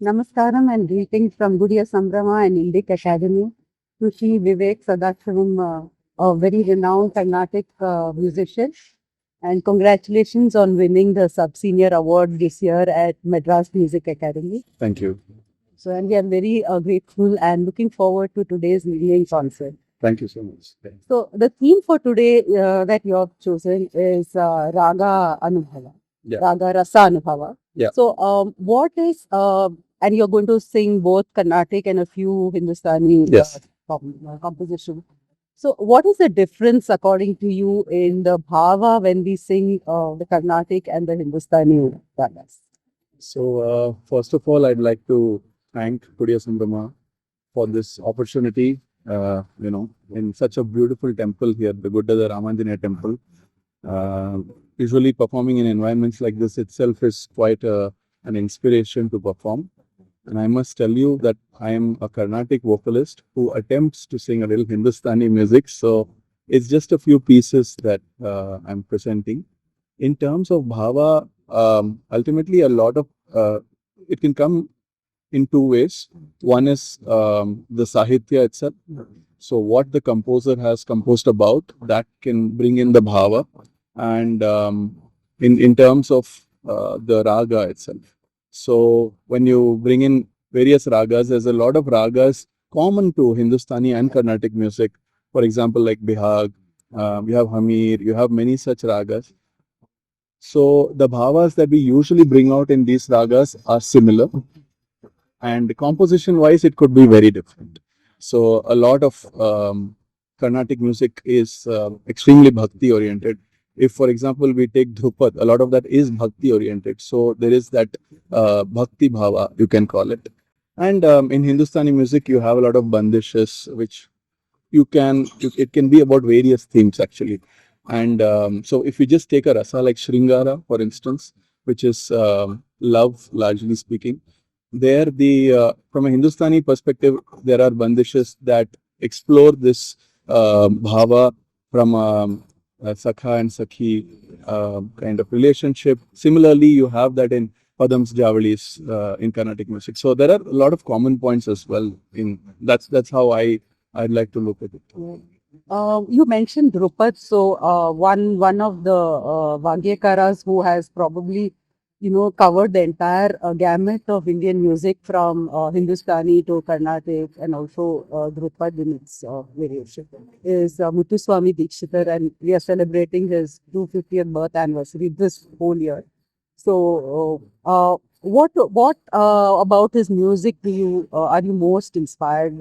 Namaskaram and greetings from Gudiya Sambrahma and Indica Academy to Shri Vivek Sadashivam, a very renowned Carnatic musician. And congratulations on winning the Sub-Senior Award this year at Madras Music Academy. Thank you. So, and we are very grateful and looking forward to today's evening concert. Thank you so much. So, the theme for today that you have chosen is Raga Anubhava, Raga Rasa Anubhava. Yeah. So, what is, and you're going to sing both Carnatic and a few Hindustani Yes. compositions. So, what is the difference according to you in the bhava when we sing the Carnatic and the Hindustani ragas? So, first of all, I'd like to thank Gudiya Sambrahma for this opportunity, in such a beautiful temple here, the Gudiya Ramanjaniya temple. Usually performing in environments like this itself is quite an inspiration to perform. And I must tell you that I am a Carnatic vocalist who attempts to sing a little Hindustani music. So it's just a few pieces that I'm presenting. In terms of bhava, ultimately a lot of it can come in two ways. One is the sahitya itself. So what the composer has composed about, that can bring in the bhava. And in terms of the raga itself. So when you bring in various ragas, there's a lot of ragas common to Hindustani and Carnatic music. For example, like Bihag, you have Hamir, you have many such ragas. So the bhavas that we usually bring out in these ragas are similar, and composition wise it could be very different. So a lot of Carnatic music is extremely bhakti oriented. If, for example, we take Dhrupad, a lot of that is bhakti oriented. So there is that bhakti bhava, you can call it. And in Hindustani music, you have a lot of bandishes, which it can be about various themes actually. And so if you just take a rasa like Shringara, for instance, which is love, largely speaking, there the from a Hindustani perspective, there are bandishes that explore this bhava from a Sakha and Sakhi kind of relationship. Similarly, you have that in Padams Javalis in Carnatic music. So there are a lot of common points as well. That's how I'd like to look at it. You mentioned Drupad, so one of the Vagyakaras who has probably covered the entire gamut of Indian music from Hindustani to Carnatic and also Drupad in its variation is Muthuswami Dikshitar, and we are celebrating his 250th birth anniversary this whole year. So, what about his music do you are you most inspired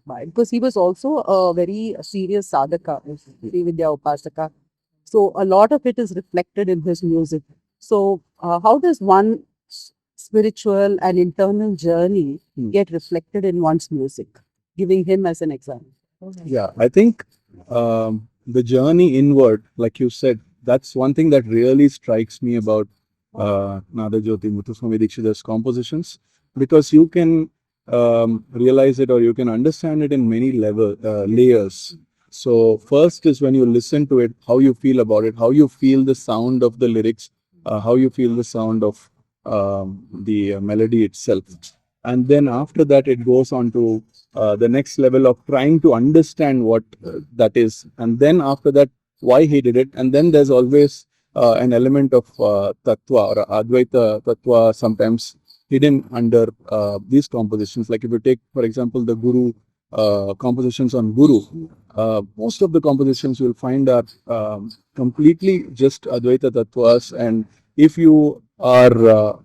by? Because he was also a very serious sadhaka, Sri Vidya Upasaka. So a lot of it is reflected in his music. So how does one spiritual and internal journey get reflected in one's music? Giving him as an example. Yeah, I think the journey inward, like you said, that's one thing that really strikes me about Nadajyoti, Muthuswami Dikshitar's compositions, because you can realize it or you can understand it in many layers. So first is when you listen to it, how you feel about it, how you feel the sound of the lyrics, how you feel the sound of the melody itself. And then after that, it goes on to the next level of trying to understand what that is. And then after that, why he did it. And then there's always an element of tattva or advaita tattva sometimes hidden under these compositions. Like if you take, for example, the Guru compositions on Guru, most of the compositions you'll find are completely just advaita tattvas. And if you are,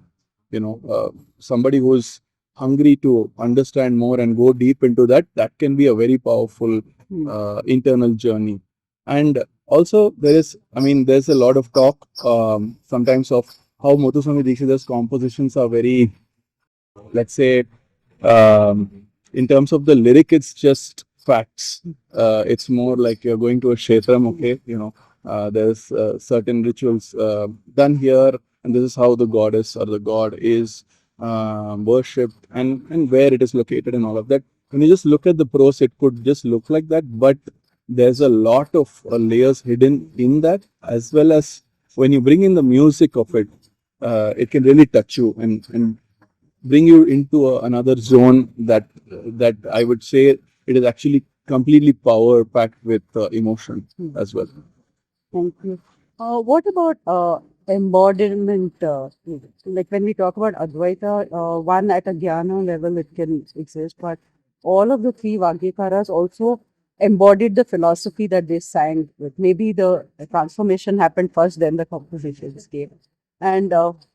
somebody who's hungry to understand more and go deep into that, that can be a very powerful internal journey. And also there's a lot of talk sometimes of how Muthuswami Dikshitar's compositions are very, let's say, in terms of the lyric, it's just facts. It's more like you're going to a kshetram, okay, there's certain rituals done here, and this is how the goddess or the god is worshipped and where it is located and all of that. When you just look at the prose, it could just look like that, but there's a lot of layers hidden in that, as well as when you bring in the music of it, it can really touch you. And bring you into another zone that I would say it is actually completely power packed with emotion as well. Thank you. What about embodiment? Like when we talk about Advaita, one at a jnana level it can exist, but all of the three Vagyakaras also embodied the philosophy that they sang with. Maybe the transformation happened first, then the compositions came. And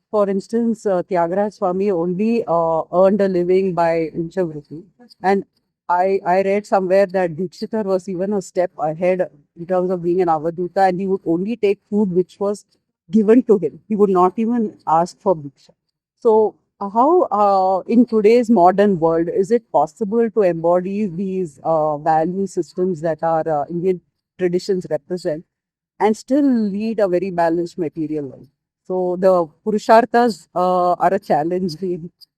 for instance, Tyagaraja Swami only earned a living by Inchavruti. And I read somewhere that Dikshitar was even a step ahead in terms of being an avaduta, and he would only take food which was given to him. He would not even ask for bhiksha. So, how in today's modern world is it possible to embody these value systems that our Indian traditions represent and still lead a very balanced material life? So, the Purusharthas are a challenge.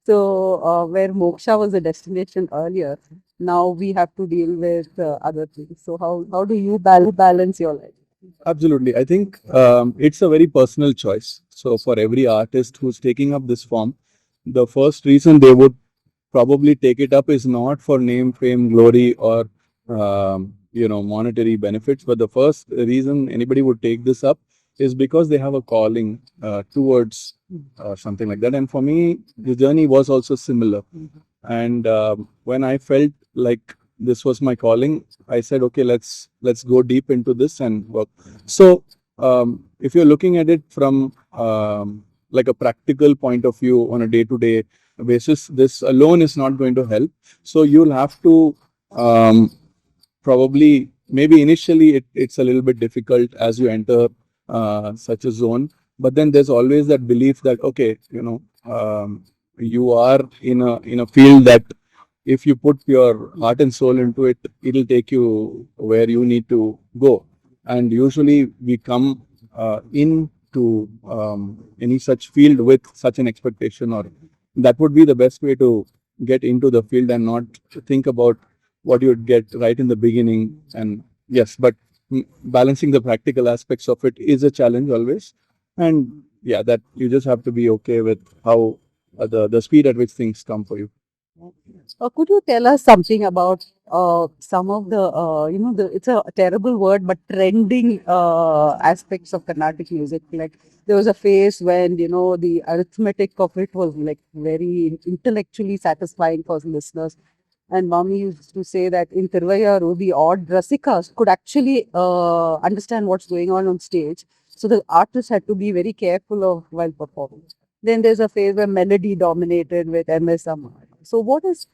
So, where moksha was a destination earlier, now we have to deal with other things. So, how do you balance your life? Absolutely. I think it's a very personal choice. So, for every artist who's taking up this form, the first reason they would probably take it up is not for name, fame, glory, or monetary benefits. But the first reason anybody would take this up is because they have a calling towards something like that. And for me, the journey was also similar. And when I felt like this was my calling, I said, okay, let's go deep into this and work. So if you're looking at it from like a practical point of view on a day-to-day basis, this alone is not going to help. So you'll have to probably, maybe initially it's a little bit difficult as you enter such a zone, but then there's always that belief that okay, you are in a field that if you put your heart and soul into it, it'll take you where you need to go. And usually we come into any such field with such an expectation, or that would be the best way to get into the field and not think about what you'd get right in the beginning. And yes, but balancing the practical aspects of it is a challenge always. And yeah, that you just have to be okay with how the speed at which things come for you. Could you tell us something about some of the, it's a terrible word, but trending aspects of Carnatic music? Like there was a phase when, the arithmetic of it was like very intellectually satisfying for listeners. And mommy used to say that in Tirvayaru, the odd rasikas could actually understand what's going on stage. So the artist had to be very careful of while performing. Then there's a phase where melody dominated with MSM. So what is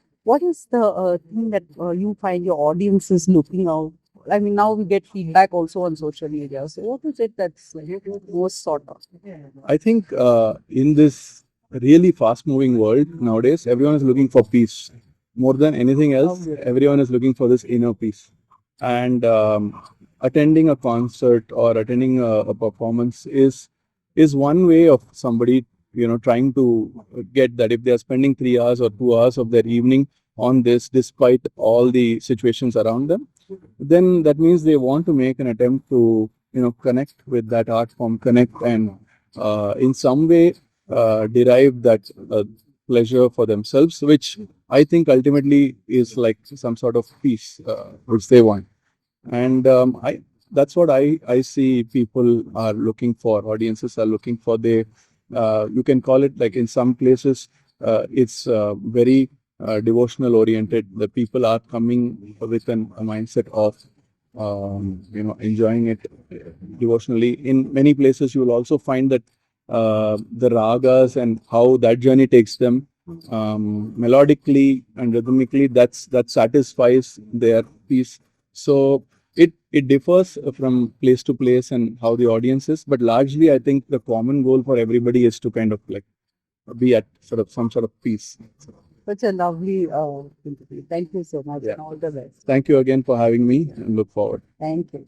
the thing that you find your audience is looking out? I mean, now we get feedback also on social media. So what is it that's like most sought of? I think in this really fast moving world nowadays, everyone is looking for peace. More than anything else, everyone is looking for this inner peace. And attending a concert or attending a performance is one way of somebody trying to get that. If they are spending 3 hours or 2 hours of their evening on this, despite all the situations around them, then that means they want to make an attempt to connect with that art form, connect and in some way derive that pleasure for themselves, which I think ultimately is like some sort of peace which they want. And I that's what I see people are looking for, audiences are looking for. They you can call it, like in some places it's very devotional oriented. The people are coming with a mindset of enjoying it devotionally. In many places you will also find that the ragas and how that journey takes them melodically and rhythmically, that satisfies their piece. So it differs from place to place and how the audience is, but largely I think the common goal for everybody is to kind of like be at sort of some sort of peace. Such a lovely interview. Thank you so much, Yeah. and all the best. Thank you again for having me, and look forward. Thank you.